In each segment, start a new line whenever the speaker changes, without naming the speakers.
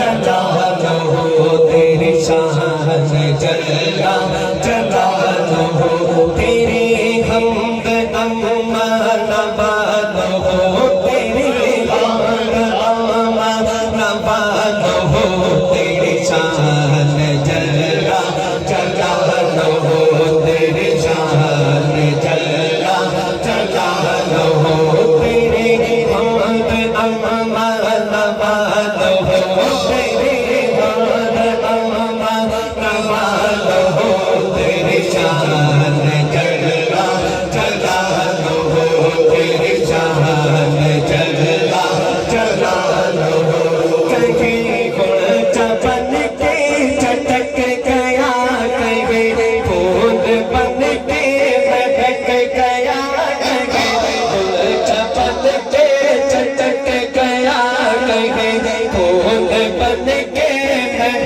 जलालो तेरी शान जला जलालो तेरी हमद अम्मा नवालो तेरी हमद अम्मा नवालो तेरी शान जला जलालो तेरी शान जला जलालो तेरी हमद अम्मा नवालो तेरी हमद अम्मा नवालो तेरी शान जला जलालो तेरी शान जला जलालो कहीं गुण बन के चटक गया कहीं फूल बन के महक गया कहीं गुण बन के चटक गया कहीं फूल बन के महक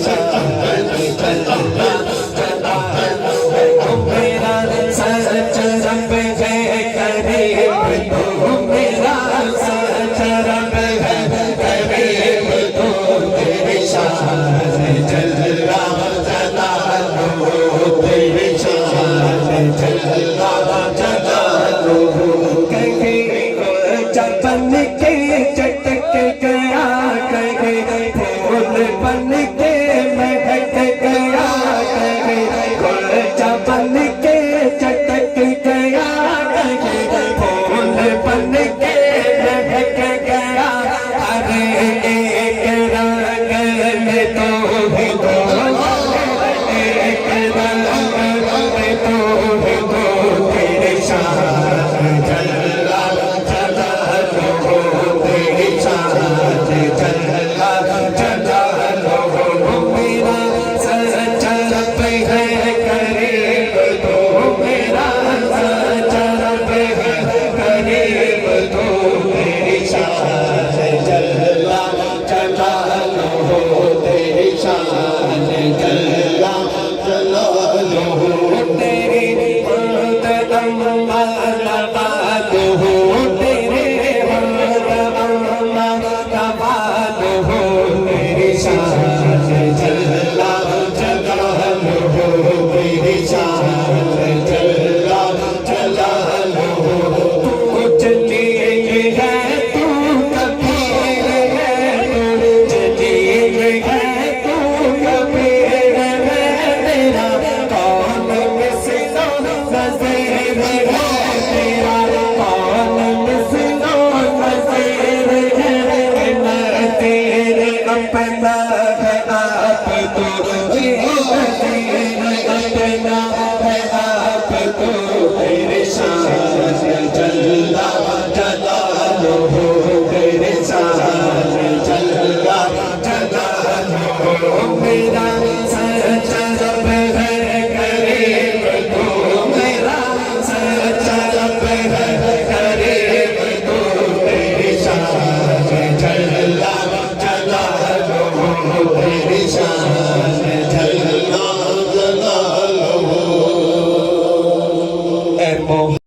शान जल्ला जलालुहु मेरा सच रब है करीम तू मेरा सच रब है करीम तू तेरी शान जल्ला जलालुहु तेरी शान जल्ला जलालुहु कहीं चपन के चटक गया कहीं फूल बन के महक गया कहीं चपन के चटक गया कहीं फूल बन के महक गया अरे एक रंग में तो है दो एक रंग में तो है दो तेरे शान जल्ला जलालुहु तेरी शान जल्ला जलालुहु मेरा सच रब है करीब तो मेरा सच रब है करीब तो तेरी शान जल्ला जलालुहु तेरी शान जल्ला जलालुहु तेरी मौत अम्मा नवालुहु तेरे मौत अम्मा नवालुहु तेरी शान जल्ला जलालुहु तेरी शान जल्ला जलालुहु तू जलील है तू कबीर है तू जलील है तू कबीर है तेरा कौन मिसलो नज़ीर है तेरा कौन मिसलो नज़ीर है मैं तेरे अपना है आप तो